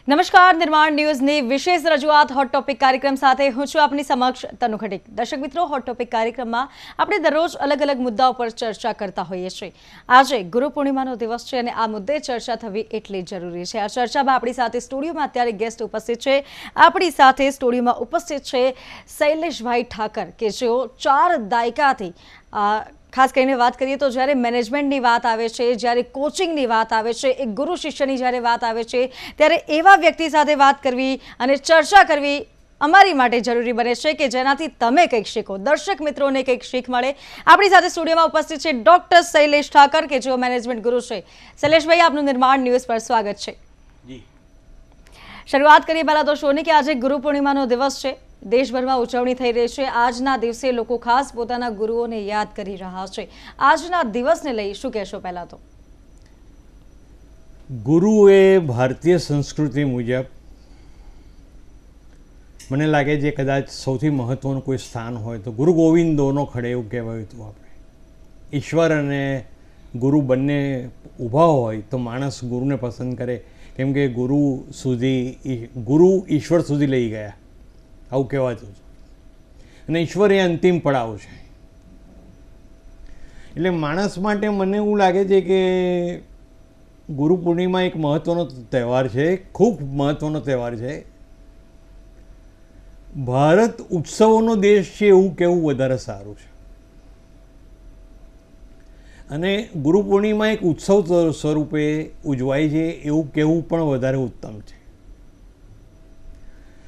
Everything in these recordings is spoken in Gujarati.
નમસ્કાર, નિર્માણ ન્યૂઝની વિશેષ રજૂઆત હોટ ટોપિક કાર્યક્રમ સાથે હું છું આપની સમક્ષ તનુ ખટીક। દર્શક મિત્રો, હોટ ટોપિક કાર્યક્રમમાં આપણે દરરોજ અલગ અલગ મુદ્દાઓ પર ચર્ચા કરતા હોઈએ છીએ। આજે ગુરુ પૂર્ણિમાનો દિવસ છે અને આ મુદ્દે ચર્ચા થવી એટલી જરૂરી છે। આ ચર્ચામાં આપણી સાથે સ્ટુડિયોમાં અત્યારે ગેસ્ટ ઉપસ્થિત છે। આપણી સાથે સ્ટુડિયોમાં ઉપસ્થિત છે શૈલેષભાઈ ઠાકર કે જેઓ 4 દાયકાથી ખાસ કરીને વાત કરીએ તો જ્યારે મેનેજમેન્ટની વાત આવે છે, જ્યારે કોચિંગની વાત આવે છે, એક ગુરુ શિષ્યની જ્યારે વાત આવે છે ત્યારે એવા વ્યક્તિ સાથે વાત કરવી અને ચર્ચા કરવી અમારી માટે જરૂરી બને છે કે જેનાથી તમે કંઈક શીખો, દર્શક મિત્રોને કંઈક શીખ મળે। આપણી સાથે સ્ટુડિયોમાં ઉપસ્થિત છે ડોક્ટર શૈલેષ ઠાકર કે જેઓ મેનેજમેન્ટ ગુરુ છે। શૈલેષભાઈ, આપનું નિર્માણ ન્યૂઝ પર સ્વાગત છે। શરૂઆત કરીએ પહેલા તો શોની કે આજે ગુરુ પૂર્ણિમાનો દિવસ છે, દેશભરમાં ઉજવણી થઈ રહી છે। આજના દિવસે લોકો ખાસ પોતાના ગુરુઓને યાદ કરી રહ્યા છે। આજના દિવસને લઈ શું કહેશો? પહેલા તો ગુરુ એ ભારતીય સંસ્કૃતિ મુજબ મને લાગે છે કદાચ સૌથી મહત્વનું કોઈ સ્થાન હોય તો ગુરુ ગોવિંદોનો ખડે એવું કહેવાયું હતું આપણે। ઈશ્વર અને ગુરુ બંને ઊભા હોય તો માણસ ગુરુને પસંદ કરે, કેમ કે ગુરુ ઈશ્વર સુધી લઈ ગયા આવું કહેવાતું હતું અને ઈશ્વર એ અંતિમ પડાવ છે। એટલે માણસ માટે મને એવું લાગે છે કે ગુરુ પૂર્ણિમા એક મહત્ત્વનો તહેવાર છે, ખૂબ મહત્ત્વનો તહેવાર છે। ભારત ઉત્સવોનો દેશ છે એવું કહેવું વધારે સારું છે અને ગુરુ પૂર્ણિમા એક ઉત્સવ સ્વરૂપે ઉજવાય છે એવું કહેવું પણ વધારે ઉત્તમ છે।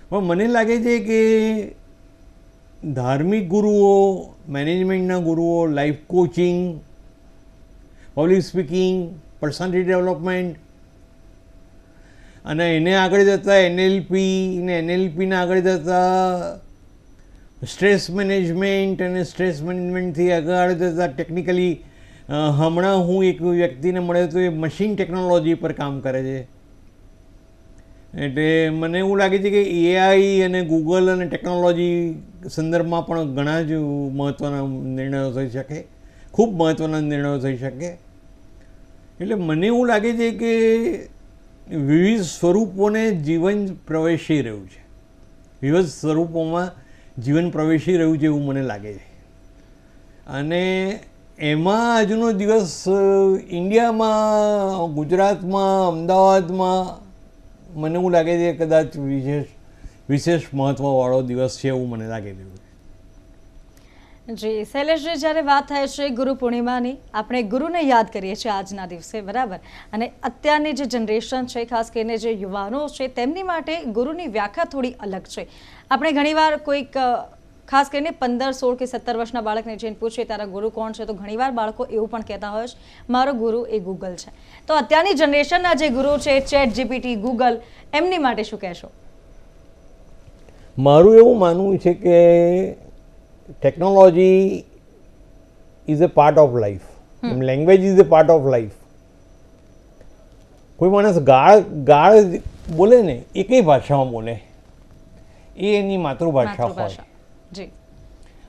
પણ મને લાગે છે કે ધાર્મિક ગુરુઓ, મેનેજમેન્ટના ગુરુઓ, life coaching, public speaking, personality development અને એને આગળ જતાં NLPને આગળ જતાં સ્ટ્રેસ મેનેજમેન્ટ અને સ્ટ્રેસ મેનેજમેન્ટથી આગળ જતાં ટેકનિકલી હમણાં હું એક વ્યક્તિને મળ્યો તો એ મશીન ટેકનોલોજી પર કામ કરે છે। એટલે મને એવું લાગે છે કે AI અને ગૂગલ અને ટેકનોલોજી સંદર્ભમાં પણ ઘણા જ મહત્ત્વના નિર્ણયો થઈ શકે, ખૂબ મહત્ત્વના નિર્ણયો થઈ શકે। એટલે મને એવું લાગે છે કે વિવિધ સ્વરૂપોને જીવન પ્રવેશી રહ્યું છે, વિવિધ સ્વરૂપોમાં જીવન પ્રવેશી રહ્યું છે એવું મને લાગે છે અને એમાં આજનો દિવસ ઇન્ડિયામાં, ગુજરાતમાં, અમદાવાદમાં મને એવું લાગે છે કદાચ વિશેષ મહત્ત્વવાળો દિવસ છે એવું મને લાગે છે। જી શૈલેષજી, જ્યારે વાત થાય છે ગુરુ પૂર્ણિમાની, આપણે ગુરુને યાદ કરીએ છીએ આજના દિવસે, બરાબર? અને અત્યારની જે જનરેશન છે, ખાસ કરીને જે યુવાનો છે, તેમની માટે ગુરુની વ્યાખ્યા થોડી અલગ છે। આપણે ઘણીવાર કોઈક ખાસ કરીને 15, 16 કે 17 વર્ષના બાળકને જઈને પૂછીએ તારા ગુરુ કોણ છે, તો ઘણીવાર બાળકો એવું પણ કહેતા હોય છે મારો ગુરુ એ ગૂગલ છે। તો અત્યારની જનરેશનના જે ગુરુ છે, ChatGPT, ગૂગલ, એમની માટે શું કહેશો? મારું એવું માનવું છે કે technology is a part of life, language is a part of life. કોઈ માણસ ગાળ બોલે ને એ કઈ ભાષામાં બોલે, એ એની માતૃભાષા હોય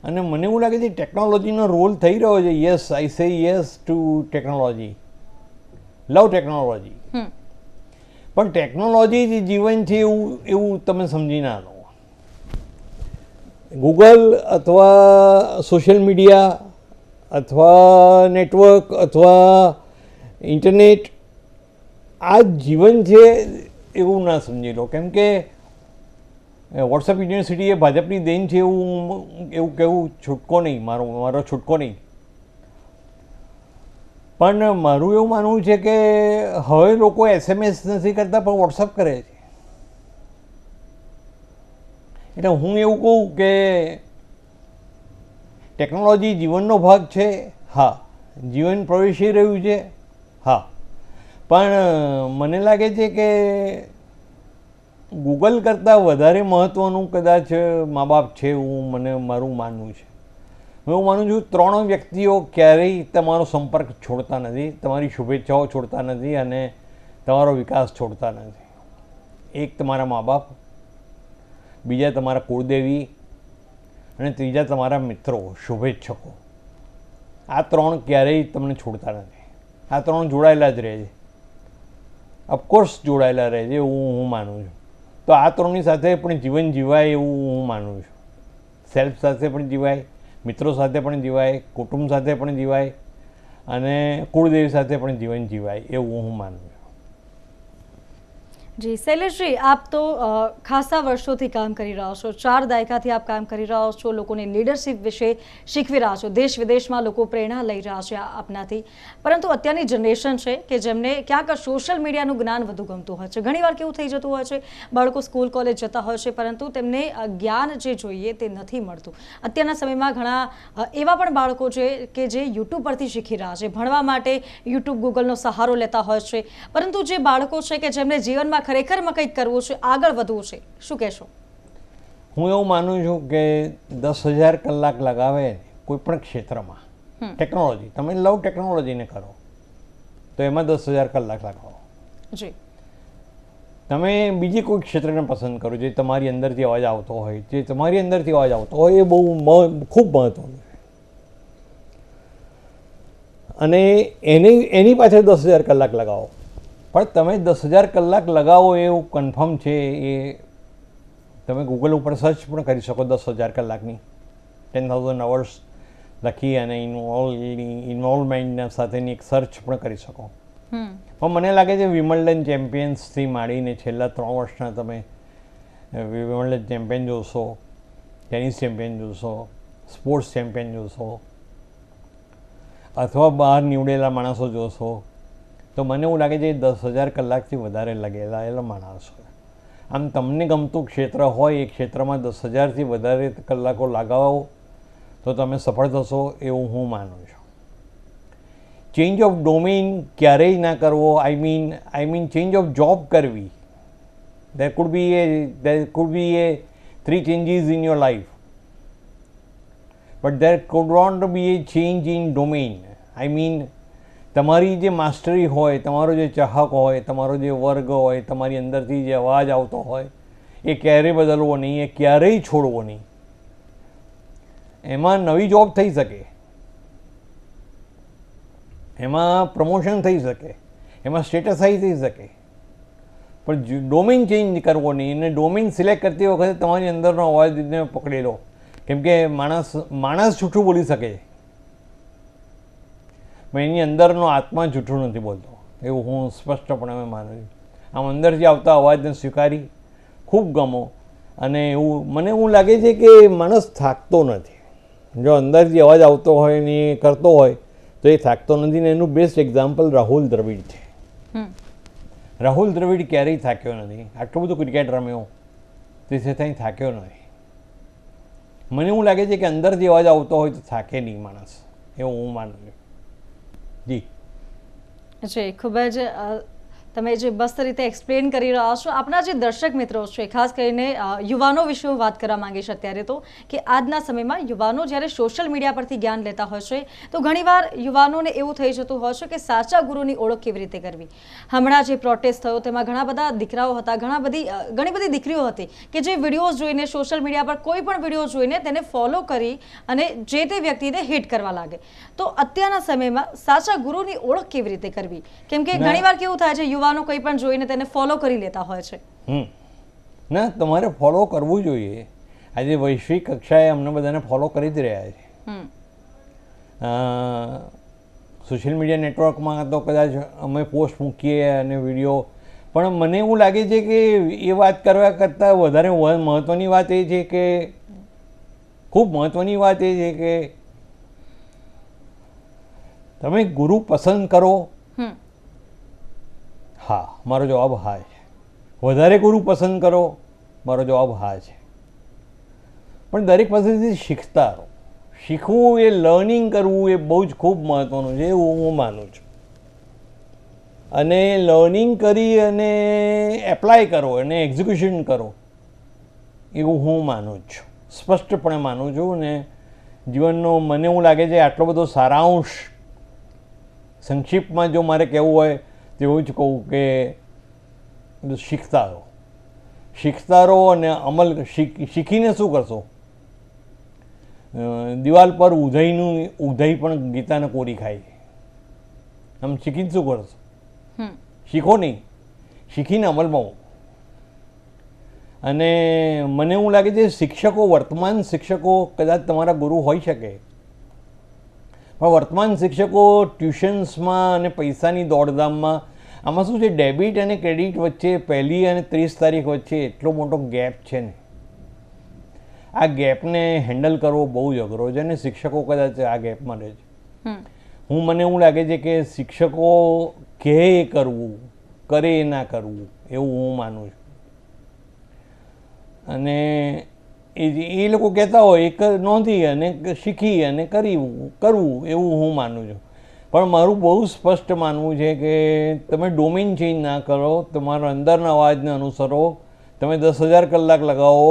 અને મને એવું લાગે છે ટેકનોલોજીનો રોલ થઈ રહ્યો છે। યસ, આઈ સે યસ ટુ ટેકનોલોજી, લવ ટેકનોલોજી, પણ ટેકનોલોજી જ જીવન છે એવું તમે સમજી ના લો। ગૂગલ અથવા સોશિયલ મીડિયા અથવા નેટવર્ક અથવા ઇન્ટરનેટ આ જીવન છે એવું ના સમજી લો, કેમ કે વોટ્સઅપ યુનિવર્સિટી એ ભાજપની દેન છે એવું કહેવું છૂટકો નહીં, મારો છૂટકો નહીં। પણ મારું એવું માનવું છે કે હવે લોકો SMS નથી કરતા પણ વોટ્સઅપ કરે છે। એટલે હું એવું કહું કે ટેકનોલોજી જીવનનો ભાગ છે, હા, જીવન પ્રવેશી રહ્યું છે, હા, પણ મને લાગે છે કે ગૂગલ કરતાં વધારે મહત્ત્વનું કદાચ મા બાપ છે એવું મારું માનવું છે। હું એવું માનું છું 3 વ્યક્તિઓ ક્યારેય તમારો સંપર્ક છોડતા નથી, તમારી શુભેચ્છાઓ છોડતા નથી અને તમારો વિકાસ છોડતા નથી। એક તમારા મા બાપ, બીજા તમારા કુળદેવી અને ત્રીજા તમારા મિત્રો, શુભેચ્છકો। આ 3 ક્યારેય તમને છોડતા નથી, આ 3 જોડાયેલા જ રહે છે। ઓફકોર્સ જોડાયેલા રહે છે એવું હું માનું છું. તો આ ત્રણની સાથે પણ જીવન જીવાય એવું હું માનું છું. સેલ્ફ સાથે પણ જીવાય, મિત્રો સાથે પણ જીવાય, કુટુંબ સાથે પણ જીવાય અને કુળદેવી સાથે પણ જીવન જીવાય એવું હું માનું છું. જી શૈલેષજી, આપ તો ખાસા વર્ષોથી કામ કરી રહ્યા છો, 4 દાયકાથી આપ કામ કરી રહ્યા છો, લોકોને લીડરશિપ વિશે શીખવી રહ્યા છો, દેશ વિદેશમાં લોકો પ્રેરણા લઈ રહ્યા છે આપનાથી. પરંતુ અત્યારની જનરેશન છે કે જેમને ક્યાંક સોશિયલ મીડિયાનું જ્ઞાન વધુ ગમતું હોય છે. ઘણીવાર કેવું થઈ જતું હોય છે, બાળકો સ્કૂલ કોલેજ જતા હોય છે પરંતુ તેમને જ્ઞાન જે જોઈએ તે નથી મળતું. અત્યારના સમયમાં ઘણા એવા પણ બાળકો છે કે જે યુટ્યુબ પરથી શીખી રહ્યા છે, ભણવા માટે યુટ્યુબ ગૂગલનો સહારો લેતા હોય છે. પરંતુ જે બાળકો છે કે જેમને જીવનમાં ખરેખરમાં કંઈક કરવું છે, આગળ વધવું છે, શું કહેશો? હું એવું માનું છું કે 10,000 કલાક લગાવે કોઈ પણ ક્ષેત્રમાં, ટેકનોલોજી, તમે લવ ટેકનોલોજીને કરો તો એમાં 10,000 કલાક લગાવો. જી. તમે બીજી કોઈ ક્ષેત્રને પસંદ કરો જે તમારી અંદરથી અવાજ આવતો હોય, જે તમારી અંદરથી અવાજ આવતો હોય એ બહુ ખૂબ મહત્વનું છે. અને એની પાછળ 10,000 કલાક લગાવો. પણ તમે 10,000 કલાક લગાવો એવું કન્ફર્મ છે એ તમે ગૂગલ ઉપર સર્ચ પણ કરી શકો. 10,000 કલાકની 10,000 અવર્સ લખી અને ઇન્વોલ્વમેન્ટ સાથેની એક સર્ચ પણ કરી શકો. પણ મને લાગે છે વિમલ્ડન ચેમ્પિયન્સથી માંડીને છેલ્લા 3 વર્ષના તમે વિમલ્ડન ચેમ્પિયન જોશો, ટેનિસ ચેમ્પિયન જોશો, સ્પોર્ટ્સ ચેમ્પિયન જોશો અથવા બહાર નીવડેલા માણસો જોશો તો મને એવું લાગે છે 10,000 કલાકથી વધારે લગેલા માણસો. આમ તમને ગમતું ક્ષેત્ર હોય એ ક્ષેત્રમાં 10,000થી વધારે કલાકો લગાવો તો તમે સફળ થશો એવું હું માનું છું. ચેન્જ ઓફ ડોમેઇન ક્યારેય ના કરવો. I mean change of job કરવી. there could be a 3 changes in your life, but there could not be a change in domain. I mean તમારી જે માસ્ટરી હોય, તમારો જે ચાહક હોય, તમારો જે વર્ગ હોય, તમારી અંદરથી જે અવાજ આવતો હોય એ ક્યારેય બદલવો નહીં, એ ક્યારેય છોડવો નહીં. એમાં નવી જોબ થઈ શકે, એમાં પ્રમોશન થઈ શકે, એમાં સ્ટેટસ હાઈ થઈ શકે, પણ ડોમેઇન ચેન્જ કરવો નહીં. અને ડોમેઇન સિલેક્ટ કરતી વખતે તમારી અંદરનો અવાજને પકડી લો, કેમ કે માણસ જૂઠું બોલી શકે છે પણ એની અંદરનો આત્મા જૂઠું નથી બોલતો એવું હું સ્પષ્ટપણે માનું છું. આમ અંદરથી આવતા અવાજને સ્વીકારી ખૂબ ગમો. અને મને એવું લાગે છે કે માણસ થાકતો નથી. જો અંદરથી અવાજ આવતો હોય ને એ કરતો હોય તો એ થાકતો નથી. ને એનું બેસ્ટ એક્ઝામ્પલ રાહુલ દ્રવિડ છે. રાહુલ દ્રવિડ ક્યારેય થાક્યો નથી. આટલું બધું ક્રિકેટ રમ્યો તે છતાંય થાક્યો નથી. મને એવું લાગે છે કે અંદરથી અવાજ આવતો હોય તો થાકે નહીં માણસ, એવું હું માનું છું. જી જી, ખૂબ જ તમે જે મસ્ત રીતે એક્સપ્લેન કરી રહ્યા છો. આપણા જે દર્શક મિત્રો છે, ખાસ કરીને યુવાનો વિશે હું વાત કરવા માંગીશ અત્યારે તો, કે આજના સમયમાં યુવાનો જ્યારે સોશિયલ મીડિયા પરથી જ્ઞાન લેતા હોય છે તો ઘણીવાર યુવાનોને એવું થઈ જતું હોય છે કે સાચા ગુરુની ઓળખ કેવી રીતે કરવી. હમણાં જે પ્રોટેસ્ટ થયો તેમાં ઘણા બધા દીકરાઓ હતા, ઘણી બધી દીકરીઓ હતી કે જે વિડીયોઝ જોઈને, સોશિયલ મીડિયા પર કોઈ પણ વિડીયો જોઈને તેને ફોલો કરી અને જે તે વ્યક્તિને હિટ કરવા લાગે. તો અત્યારના સમયમાં સાચા ગુરુની ઓળખ કેવી રીતે કરવી? કેમ કે ઘણીવાર કેવું થાય છે, યુવાનો કંઈ પણ જોઈને તેને ફોલો કરી લેતા હોય છે. ના, તમારે ફોલો કરવું જોઈએ. આજે વૈશ્વિક કક્ષાએ અમને બધાને ફોલો કરી જ રહ્યા છે. સોશિયલ મીડિયા નેટવર્કમાં તો કદાચ અમે પોસ્ટ મૂકીએ અને વિડીયો, પણ મને એવું લાગે છે કે એ વાત કરવા કરતાં વધારે મહત્ત્વની વાત એ છે કે ખૂબ મહત્ત્વની વાત એ છે કે તમે ગુરુ પસંદ કરો. હા, મારો જવાબ હા છે. વધારે ગુરુ પસંદ કરો, મારો જવાબ હા છે. પણ દરેક પાસેથી શીખતા રહો. શીખવું એ લર્નિંગ કરવું એ બહુ જ ખૂબ મહત્ત્વનું છે એવું હું માનું છું. અને લર્નિંગ કરી અને એપ્લાય કરો અને એક્ઝિક્યુશન કરો એવું હું માનું છું, સ્પષ્ટપણે માનું છું. ને જીવનનો મને એવું લાગે છે આટલો બધો સારાંશ સંક્ષિપ્તમાં જો મારે કહેવું હોય તો એવું જ કહું કે શીખતા રહો અને અમલ. શીખીને શું કરશો? દિવાલ પર ઉધઈ પણ ગીતાને કોરી ખાય. આમ શીખીને શું કરશો? શીખો નહીં, શીખીને અમલમાં મૂકો. અને મને એવું લાગે છે શિક્ષકો, વર્તમાન શિક્ષકો કદાચ તમારા ગુરુ હોઈ શકે, પણ વર્તમાન શિક્ષકો ટ્યુશન્સમાં અને પૈસાની દોડધામમાં, આમાં શું છે, ડેબિટ અને ક્રેડિટ વચ્ચે 1 અને 30 તારીખ વચ્ચે એટલો મોટો ગેપ છે ને, આ ગેપને હેન્ડલ કરવો બહુ જ અઘરો છે અને શિક્ષકો કદાચ આ ગેપમાં રહે છે. મને એવું લાગે છે કે શિક્ષકો કહે એ કરવું, કરે એ ના કરવું, એવું હું માનું છું. અને એ લોકો કહેતા હોય એક નોંધી અને શીખી અને કરવું એવું હું માનું છું. પણ મારું બહુ સ્પષ્ટ માનવું છે કે તમે ડોમેન ચેન્જ ના કરો, તમારા અંદરના અવાજને અનુસરો. તમે 10,000 કલાક લગાવો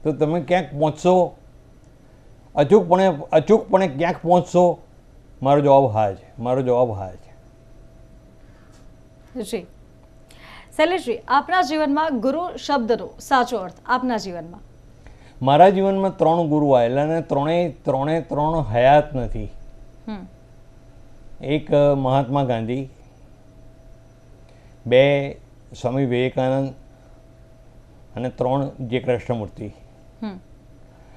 તો તમે ક્યાંક પહોંચશો, અચૂકપણે ક્યાંક પહોંચશો. મારો જવાબ હા છે. જી શૈલેષજી, આપના જીવનમાં ગુરુ શબ્દનો સાચો અર્થ આપના જીવનમાં? મારા જીવનમાં 3 ગુરુ આવેલા અને ત્રણે હયાત નથી. એક મહાત્મા ગાંધી, 2 સ્વામી વિવેકાનંદ અને 3 જે કૃષ્ણમૂર્તિ.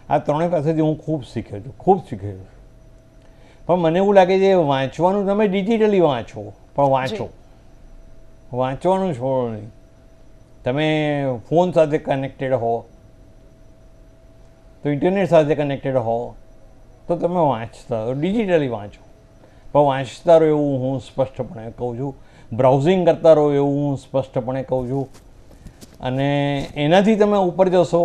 આ 3 પાસેથી હું ખૂબ શીખ્યો છું. પણ મને એવું લાગે છે વાંચવાનું તમે ડિજિટલી વાંચો, પણ વાંચવાનું છોડો નહીં. તમે ફોન સાથે કનેક્ટેડ હો, તો ઇન્ટરનેટ સાથે કનેક્ટેડ હો તો તમે વાંચતા ડિજિટલી વાંચો, પણ વાંચતા રહો એવું હું સ્પષ્ટપણે કહું છું. બ્રાઉઝિંગ કરતા રહો એવું હું સ્પષ્ટપણે કહું છું. અને એનાથી તમે ઉપર જશો,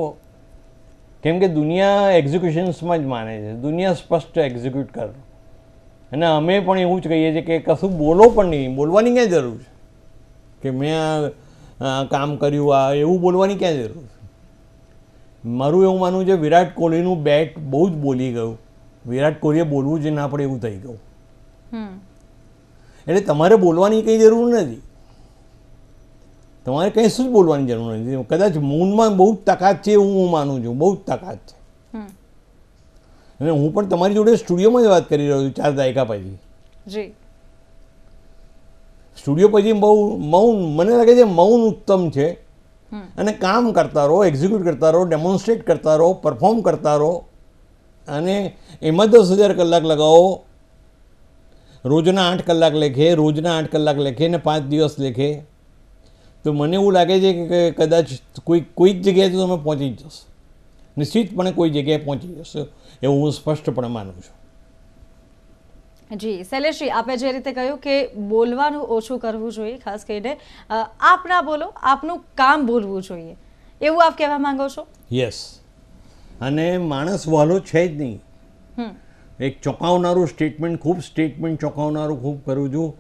કેમ કે દુનિયા એક્ઝિક્યુશન્સમાં જ માને છે. દુનિયા સ્પષ્ટ એક્ઝિક્યુટ કરો. અને અમે પણ એવું જ કહીએ છીએ કે કશું બોલો પણ નહીં, બોલવાની ક્યાં જરૂર છે કે મેં આ કામ કર્યું, આ એવું બોલવાની ક્યાં જરૂર છે. મારું એવું માનવું છે વિરાટ કોહલીનું બેટ બહુ જ બોલી ગયું, વિરાટ કોહલીએ બોલવું જ ના પડે એવું થઈ ગયું. એટલે તમારે બોલવાની કંઈ જરૂર નથી, તમારે કંઈ શું જ બોલવાની જરૂર નથી. કદાચ મૂનમાં બહુ જ તાકાત છે એવું હું માનું છું, બહુ જ તાકાત છે. અને હું પણ તમારી જોડે સ્ટુડિયોમાં જ વાત કરી રહ્યો છું 4 દાયકા પછી. સ્ટુડિયો પછી બહુ મૌન, મને લાગે છે મૌન ઉત્તમ છે. અને કામ કરતા રહો, એક્ઝિક્યુટ કરતા રહો, ડેમોન્સ્ટ્રેટ કરતા રહો, પરફોર્મ કરતા રહો. અને એમાં 10,000 કલાક લગાવો. રોજના 8 કલાક લેખે ને 5 દિવસ લેખે, તો મને એવું લાગે છે કે કદાચ કોઈક જગ્યાએ તો તમે પહોંચી જ જશો. નિશ્ચિતપણે કોઈ જગ્યાએ પહોંચી જશો એવું હું સ્પષ્ટપણે માનું છું. જી શૈલેષજી, આપે જે રીતે કહ્યું કે બોલવાનું ઓછું કરવું જોઈએ, ખાસ કરીને આપ ના બોલો, આપનું કામ બોલવું જોઈએ, એવું આપ કહેવા માંગો છો? યસ. અને માણસ વહાલો છે જ નહીં. એક ચોંકાવનારું સ્ટેટમેન્ટ ખૂબ કરું છું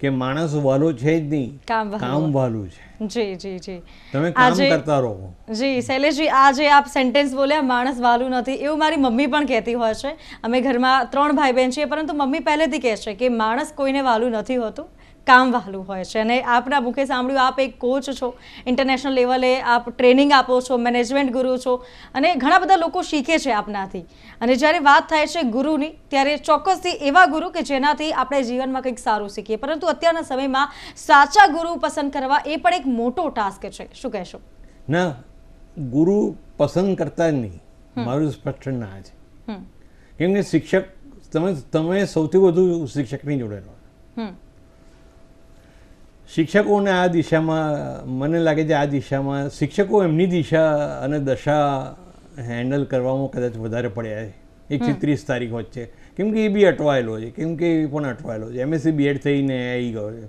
કે માણસ વહાલો છે જ નહીં, કામ વહાલું છે. જી તમે કામ કરતા રહો. જી શૈલેષજી, આ જે આપ સેન્ટેન્સ બોલ્યા, માણસ વહાલું નથી, એવું મારી મમ્મી પણ કહેતી હોય છે. અમે ઘરમાં 3 ભાઈ બહેન છીએ, પરંતુ મમ્મી પહેલેથી કહે છે કે માણસ કોઈને વહાલું નથી હોતું, કામ વહાલું હોય છે. અને આપના મુખે સાંભળ્યું, આપ એક કોચ છો, ઇન્ટરનેશનલ લેવલે આપ ટ્રેનિંગ આપો છો, મેનેજમેન્ટ ગુરુ છો, અને ઘણા બધા લોકો શીખે છે આપનાથી. અને જ્યારે વાત થાય છે ગુરુની, ત્યારે ચોક્કસથી એવા ગુરુ કે જેનાથી આપણે જીવનમાં કંઈક સારું શીખીએ. પરંતુ અત્યારના સમયમાં સાચા ગુરુ પસંદ કરવા એ પણ એક મોટો ટાસ્ક છે. શું કહેશો? ના, ગુરુ પસંદ કરતા જ નહીં, મારું સ્પષ્ટ ના છે. કેમ કે શિક્ષક, તમે સૌથી વધુ શિક્ષકની જોડે રહો. શિક્ષકોને આ દિશામાં, મને લાગે છે આ દિશામાં શિક્ષકો એમની દિશા અને દશા હેન્ડલ કરવામાં કદાચ વધારે પડ્યા છે 1 થી 30 તારીખ વચ્ચે. કેમ કે એ બી અટવાયેલો છે, MSc BEd થઈને આવી ગયો છે,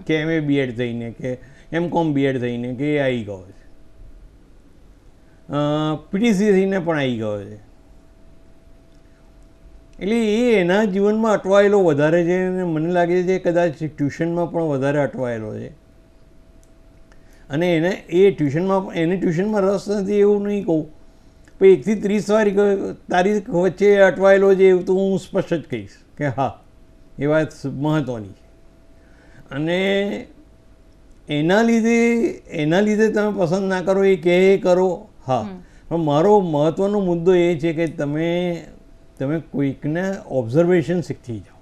કે MA BEd થઈને, કે MCOM BEd થઈને, કે એ આવી ગયો છે, PTC થઈને પણ આવી ગયો છે. એટલે એ એના જીવનમાં અટવાયેલો વધારે છે. અને મને લાગે છે કદાચ ટ્યુશનમાં પણ વધારે અટવાયેલો છે. અને એને ટ્યુશનમાં રસ નથી એવું નહીં કહું, પણ 1 થી 30 તારીખ વચ્ચે અટવાયેલો છે એવું તો હું સ્પષ્ટ જ કહીશ કે હા, એ વાત મહત્ત્વની છે. અને એના લીધે તમે પસંદ ના કરો, એ કહે કરો, હા. પણ મારો મહત્ત્વનો મુદ્દો એ છે કે તમે કોઈકને ઓબ્ઝર્વેશન શીખી જાઓ.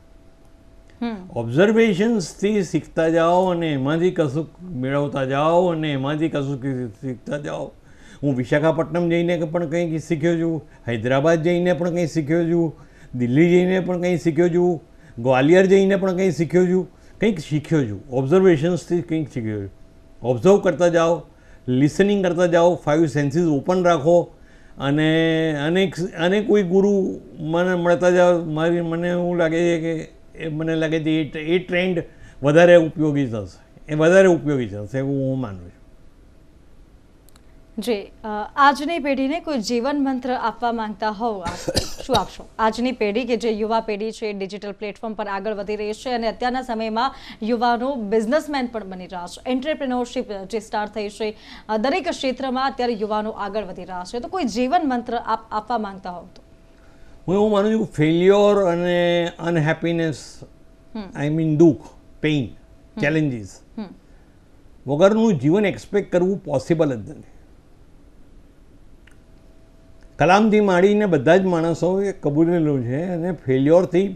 ઓબ્ઝર્વેશન્સથી શીખતા જાઓ અને એમાંથી કશું મેળવતા જાઓ અને એમાંથી કશું શીખતા જાઓ. હું વિશાખાપટ્ટનમ જઈને પણ કંઈક શીખ્યો છું, હૈદરાબાદ જઈને પણ કંઈ શીખ્યો છું, દિલ્હી જઈને પણ કંઈ શીખ્યો છું, ગ્વાલિયર જઈને પણ કંઈ શીખ્યો છું, કંઈક શીખ્યો છું. ઓબ્ઝર્વેશન્સથી કંઈક શીખ્યો છું. ઓબ્ઝર્વ કરતા જાઓ, લિસનિંગ કરતા જાઓ, 5 સેન્સીસ ઓપન રાખો અને કોઈ ગુરુ મને મળતા જાઓ. મને એવું લાગે છે કે મને લાગે છે એ ટ્રેન્ડ વધારે ઉપયોગી થશે, એવું હું માનું છું. જી, આજની પેઢીને કોઈ જીવન મંત્ર આપવા માંગતા હોવ શું આપશો? આજની પેઢી કે જે યુવા પેઢી છે ડિજિટલ પ્લેટફોર્મ પર આગળ વધી રહી છે અને અત્યારના સમયમાં યુવાનો બિઝનેસમેન પણ બની રહ્યા છે, એન્ટરપ્રિન્યોરશિપ જે સ્ટાર્ટ થઈ છે, દરેક ક્ષેત્રમાં અત્યારે યુવાનો આગળ વધી રહ્યા છે, તો કોઈ જીવન મંત્ર આપ આપવા માંગતા હોવ તો? હું એવું માનું છું કે ફેલ્યોર અને અનહેપીનેસ, આઈ મીન દુઃખ, પેઇન, ચેલેન્જીસ વગરનું જીવન એક્સપેક્ટ કરવું પોસિબલ જ નથી. કલામથી માંડીને બધા જ માણસોએ કબૂલેલું છે અને ફેલ્યોરથી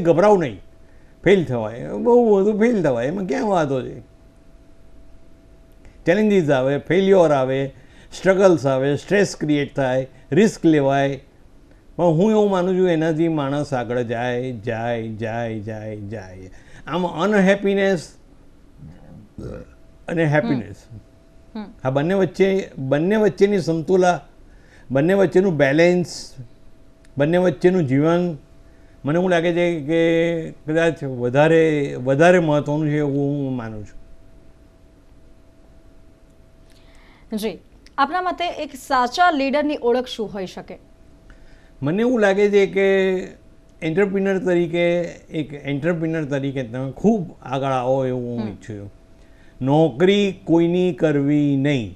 ગભરાવું નહીં. ફેલ થવાય, બહુ બધું ફેલ થવાય, એમાં ક્યાં વાંધો છે. ચેલેન્જીસ આવે, ફેલ્યોર આવે, સ્ટ્રગલ્સ આવે, સ્ટ્રેસ ક્રિએટ થાય, રિસ્ક લેવાય, પણ હું એવું માનું છું એનાથી માણસ આગળ જાય. આમ અનહેપીનેસ અને હેપીનેસ આ બંને વચ્ચેની સમતુલા, બંને વચ્ચેનું બેલેન્સ, બંને વચ્ચેનું જીવન મને એવું લાગે છે કે કદાચ વધારે મહત્ત્વનું છે એવું હું માનું છું. જી, આપના મતે એક સાચા લીડરની ઓળખ શું હોઈ શકે? મને એવું લાગે છે કે એન્ટરપ્રિનર તરીકે તમે ખૂબ આગળ આવો એવું હું ઈચ્છું છું. નોકરી કોઈની કરવી નહીં,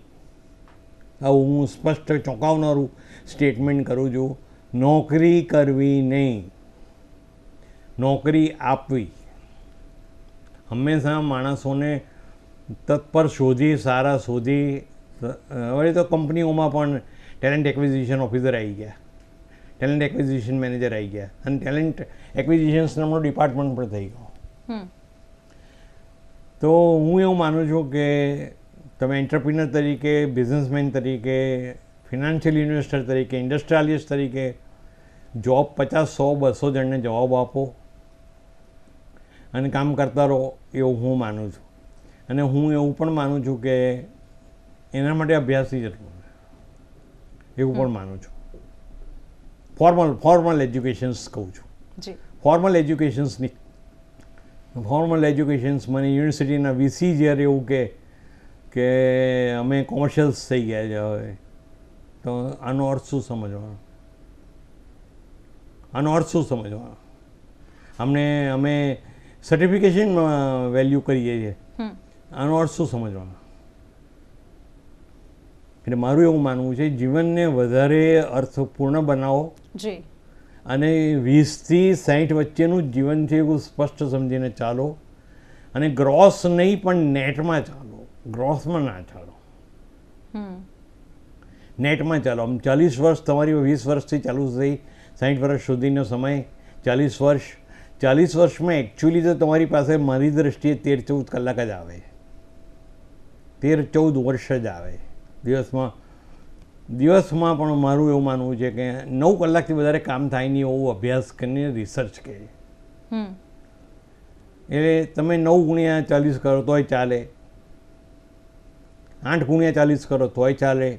આવું હું સ્પષ્ટ ચોંકાવનારું સ્ટેટમેન્ટ કરું છું. નોકરી કરવી નહીં, નોકરી આપવી. હંમેશા માણસોને તત્પર સારા શોધી, હવે તો કંપનીઓમાં પણ ટેલેન્ટ એક્વિઝિશન ઓફિસર આવી ગયા, ટેલેન્ટ એક્વિઝિશન મેનેજર આવી ગયા અને ટેલેન્ટ એક્વિઝિશન્સ નામનો ડિપાર્ટમેન્ટ પણ થઈ ગયો. તો હું એવું માનું છું કે તમે એન્ટરપ્રિનર તરીકે, બિઝનેસમેન તરીકે, ફિનાન્શિયલ ઇન્વેસ્ટર તરીકે, ઇન્ડસ્ટ્રીયાલિસ્ટ તરીકે જોબ 50, 100, 200 જણને જવાબ આપો અને કામ કરતા રહો એવું હું માનું છું. અને હું એવું પણ માનું છું કે એના માટે અભ્યાસની જરૂર છે એવું પણ માનું છું. ફોર્મલ એજ્યુકેશન્સ કહું છું. ફોર્મલ એજ્યુકેશન્સ મને યુનિવર્સિટીના વીસી જ્યારે એવું કે અમે કોમર્શિયલ્સ થઈ ગયા છે હવે, તો આનો અર્થ શું સમજવાનો? અમે સર્ટિફિકેશનમાં વેલ્યુ કરીએ છીએ, આનો અર્થ શું સમજવાનો? એટલે મારું એવું માનવું છે જીવનને વધારે અર્થપૂર્ણ બનાવો અને 20થી 60 વચ્ચેનું જીવન છે એવું સ્પષ્ટ સમજીને ચાલો અને ગ્રોસ નહીં પણ નેટમાં ચાલો, ગ્રોસમાં ના ચાલો, નેટમાં ચાલો. આમ 40 વર્ષ તમારી 20 વર્ષથી ચાલુ થઈ 60 વર્ષ સુધીનો સમય, 40 વર્ષમાં એકચ્યુઅલી તો તમારી પાસે મારી દૃષ્ટિએ 13-14 કલાક જ આવે, 13-14 વર્ષ જ આવે દિવસમાં પણ મારું એવું માનવું છે કે 9 કલાકથી વધારે કામ થાય નહીં એવું અભ્યાસ કરીને રિસર્ચ કહે. એટલે તમે 9 × 40 કરો તોય ચાલે, 8 × 40 કરો તોય ચાલે,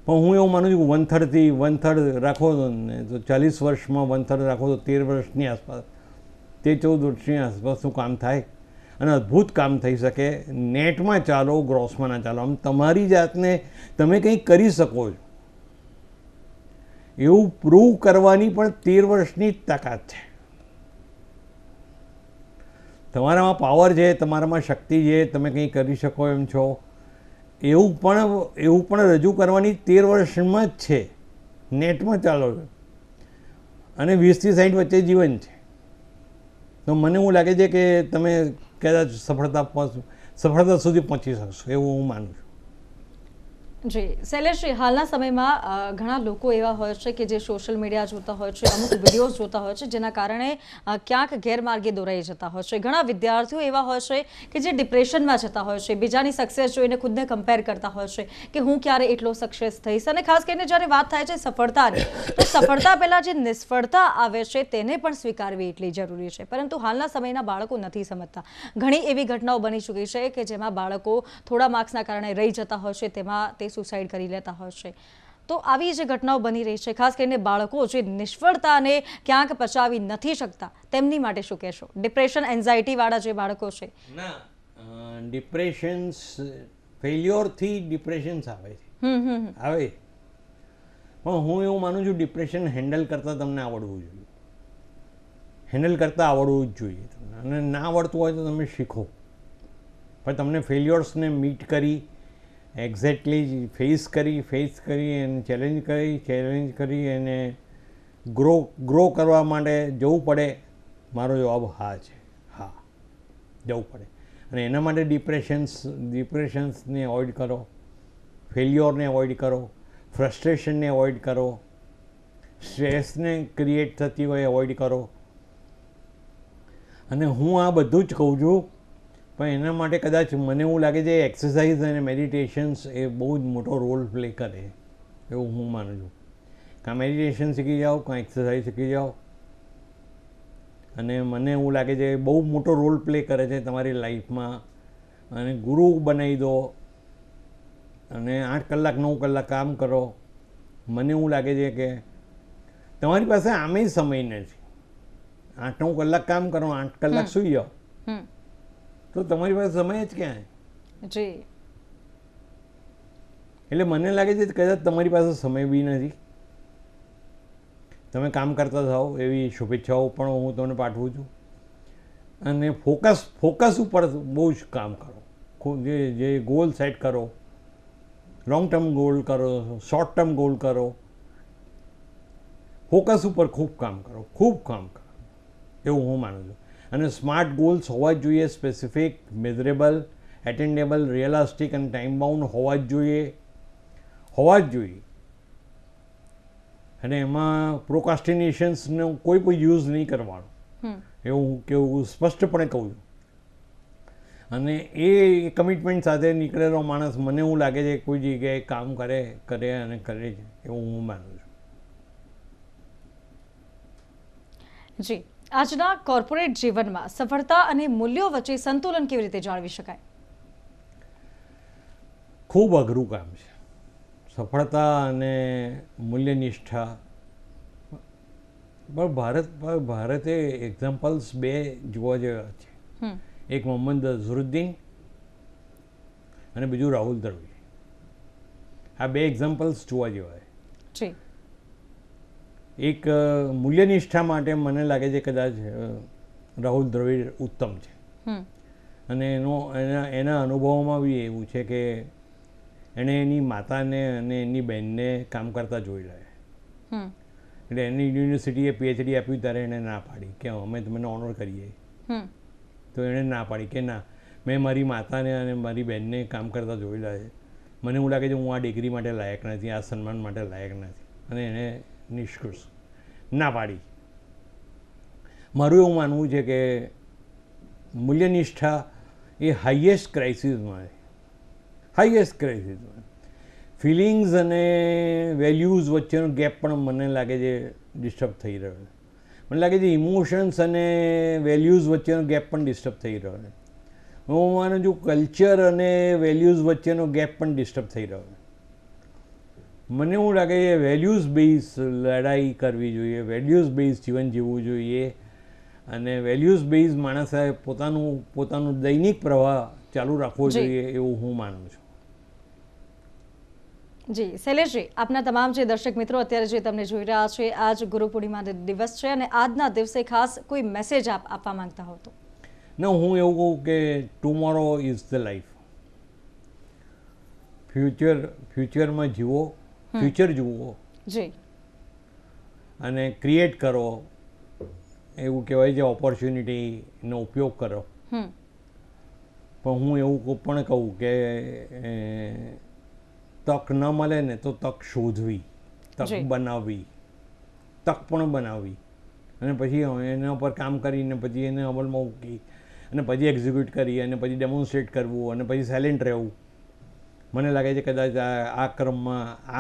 પણ હું એવું માનું છું કે 1/3 રાખો ને તો 40 વર્ષમાં 1/3 રાખો તો 13 વર્ષની આસપાસ, 13-14 વર્ષની આસપાસનું કામ થાય અને અદ્ભુત કામ થઈ શકે. નેટમાં ચાલો, ગ્રોસમાં ના ચાલો. આમ તમારી જાતને તમે કંઈક કરી શકો છો એવું પ્રૂવ કરવાની પણ 13 વર્ષની તાકાત છે. તમારામાં પાવર છે, તમારામાં શક્તિ છે, તમે કંઈ કરી શકો એમ છો એવું પણ રજૂ કરવાની 13 વર્ષમાં જ છે. નેટમાં ચાલો અને 20થી 60 વચ્ચે જીવન છે. તો મને એવું લાગે છે કે તમે કદાચ સફળતા સુધી પહોંચી શકશો એવું હું માનું છું. જી શૈલેષજી, હાલના સમયમાં ઘણા લોકો એવા હોય છે કે જે સોશિયલ મીડિયા જોતા હોય છે, અમુક વિડીયોઝ જોતા હોય છે, જેના કારણે ક્યાંક ગેરમાર્ગે દોરાઈ જતા હોય છે. ઘણા વિદ્યાર્થીઓ એવા હોય છે કે જે ડિપ્રેશનમાં જતા હોય છે, બીજાની સક્સેસ જોઈને ખુદને કમ્પેર કરતા હોય છે કે હું ક્યારે એટલો સક્સેસ થઈશ. અને ખાસ કરીને જ્યારે વાત થાય છે સફળતાની, તો સફળતા પહેલાં જે નિષ્ફળતા આવે છે તેને પણ સ્વીકારવી એટલી જરૂરી છે. પરંતુ હાલના સમયના બાળકો નથી સમજતા. ઘણી એવી ઘટનાઓ બની ચૂકી છે કે જેમાં બાળકો થોડા માર્ક્સના કારણે રહી જતા હોય છે, તેમાં તે સુસાઇડ કરી લેતા હોય છે. તો આવી જે ઘટનાઓ બની રહી છે, ખાસ કરીને બાળકો જે નિષ્ફળતાને ક્યાંક પચાવી નથી શકતા, તેમની માટે શું કહેશો? ડિપ્રેશન, એન્ઝાયટી વાળા જે બાળકો છે. ના, ડિપ્રેશન્સ, ફેલ્યોરથી ડિપ્રેશન્સ આવે છે, આવે. પણ હું એવું માનું છું ડિપ્રેશન હેન્ડલ કરતાં તમને આવડવું જોઈએ, હેન્ડલ કરતાં આવડવું જ જોઈએ તમને. અને ના આવડતું હોય તો તમે શીખો. પણ તમને ફેલ્યોર્સને મીટ કરી, એક્ઝેક્ટલી ફેસ કરી અને ચેલેન્જ કરી અને ગ્રો કરવા માટે જવું પડે. મારો જવાબ હા છે, હા, જવું પડે. અને એના માટે ડિપ્રેશન્સને અવોઇડ કરો, ફેલ્યોરને અવોઇડ કરો, ફ્રસ્ટ્રેશનને અવોઇડ કરો, સ્ટ્રેસને ક્રિએટ થતી હોય અવોઇડ કરો. અને હું આ બધું જ કહું છું, પણ એના માટે કદાચ મને એવું લાગે છે એક્સરસાઇઝ અને મેડિટેશન્સ એ બહુ જ મોટો રોલ પ્લે કરે, એવું હું માનું છું. કાં મેડિટેશન શીખી જાઓ, કાં એક્સરસાઇઝ શીખી જાઓ. અને મને એવું લાગે છે બહુ મોટો રોલ પ્લે કરે છે તમારી લાઈફમાં. અને ગુરુ બનાવી દો અને 8 કલાક 9 કલાક કામ કરો. મને એવું લાગે છે કે તમારી પાસે આમે સમય નથી. 8-9 કલાક કામ કરો, 8 કલાક સૂઈ જાઓ, તો તમારી પાસે સમય જ ક્યાં? જી. એટલે મને લાગે છે કદાચ તમારી પાસે સમય બી નથી. તમે કામ કરતા થાઓ એવી શુભેચ્છાઓ પણ હું તમને પાઠવું છું. અને ફોકસ ઉપર બહુ જ કામ કરો. જે ગોલ સેટ કરો, લોંગ ટર્મ ગોલ કરો, શોર્ટ ટર્મ ગોલ કરો. ફોકસ ઉપર ખૂબ કામ કરો, એવું હું માનું છું. અને સ્માર્ટ ગોલ્સ હોવા જ જોઈએ, સ્પેસિફિક, મેઝરેબલ, એટેન્ડેબલ, રિયલિસ્ટિક અને ટાઈમ બાઉન્ડ હોવા જ જોઈએ. અને એમાં પ્રોકાસ્ટિનેશન્સનો કોઈ પણ યુઝ નહીં કરવાનો, એવું સ્પષ્ટપણે કહું છું. અને એ કમિટમેન્ટ સાથે નીકળેલો માણસ મને એવું લાગે છે કોઈ જગ્યાએ કામ કરે છે, એવું હું માનું છું. જી. આજના કોર્પોરેટ જીવનમાં સફળતા અને મૂલ્યો વચ્ચે સંતુલન કેવી રીતે જાળવી શકાય? ખૂબ અઘરું કામ છે. સફળતા અને મૂલ્યનિષ્ઠા. પણ ભારતે એક્ઝામ્પલ્સ 2 જોવા જેવા છે. એક મોહમ્મદ અઝહરુદ્દીન અને બીજું રાહુલ દ્રવિડ. આ 2 એક્ઝામ્પલ્સ જોવા જેવા છે. એક મૂલ્યનિષ્ઠા માટે મને લાગે છે કદાચ રાહુલ દ્રવિડ ઉત્તમ છે. અને એના અનુભવોમાં બી એવું છે કે એણે એની માતાને અને એની બહેનને કામ કરતા જોયેલા. એટલે એની યુનિવર્સિટીએ PhD આપ્યું ત્યારે એણે ના પાડી કે અમે તમને ઓનર કરીએ. તો એણે ના પાડી કે ના, મેં મારી માતાને અને મારી બહેનને કામ કરતા જોયેલા છે. મને એવું લાગે છે હું આ ડિગ્રી માટે લાયક નથી, આ સન્માન માટે લાયક નથી. અને એણે નિષ્કૃષ ના પાડી. મારું એવું માનવું છે કે મૂલ્યનિષ્ઠા એ હાઈએસ્ટ ક્રાઇસિસમાં ફિલિંગ્સ અને વેલ્યુઝ વચ્ચેનો ગેપ પણ મને લાગે છે ડિસ્ટર્બ થઈ રહ્યો છે. મને લાગે છે ઇમોશન્સ અને વેલ્યુઝ વચ્ચેનો ગેપ પણ ડિસ્ટર્બ થઈ રહ્યો છે. હું માનું છું કલ્ચર અને વેલ્યુઝ વચ્ચેનો ગેપ પણ ડિસ્ટર્બ થઈ રહ્યો છે. મને એવું લાગે છે વેલ્યુઝ બેઝ લડાઈ કરવી જોઈએ, વેલ્યુઝ બેઝ જીવન જીવવું જોઈએ. અને વેલ્યુઝ બેઝ માણસે પોતાનું દૈનિક પ્રવાહ ચાલુ રાખવો જોઈએ, એવું હું માનું છું. જી શૈલેષજી, આપના તમામ જે દર્શક મિત્રો અત્યારે જે તમને જોઈ રહ્યા છે, આજ ગુરુ પૂર્ણિમા દિવસ છે અને આજના દિવસે ખાસ કોઈ મેસેજ આપવા માંગતા હો તો? ના, હું એવું કહું કે ટુમોરો ઇઝ ધ લાઈફ. ફ્યુચરમાં જીવો, ફ્યુચર જુઓ જી, અને ક્રિએટ કરો. એવું કહેવાય છે ઓપોર્ચ્યુનિટીનો ઉપયોગ કરો. પણ હું એવું પણ કહું કે તક ન મળે ને તો તક શોધવી, તક જી. બનાવવી, તક પણ બનાવવી અને પછી એના પર કામ કરીને પછી એને અમલમાં મૂકી અને પછી એક્ઝિક્યુટ કરી અને પછી ડેમોન્સ્ટ્રેટ કરવું અને પછી સાયલેન્ટ રહેવું. મને લાગે છે કદાચ આ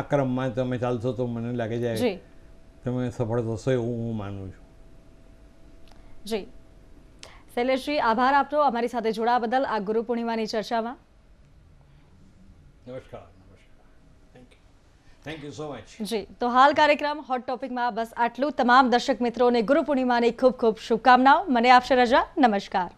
ક્રમમાં તમે ચાલશો તો મને લાગે છે જી તમે સફળ થશો એવું હું માનું છું. જી શૈલેષજી, આભાર આપનો અમારી સાથે જોડાવા બદલ આ ગુરુ પૂર્ણિમાની ચર્ચામાં. નમસ્કાર. Thank you so much. જી, તો હાલ કાર્યક્રમ હોટ ટોપિકમાં બસ આટલું. તમામ દર્શક મિત્રોને ગુરુ પૂર્ણિમાની ખૂબ ખૂબ શુભકામનાઓ. મને આપશે રજા. નમસ્કાર.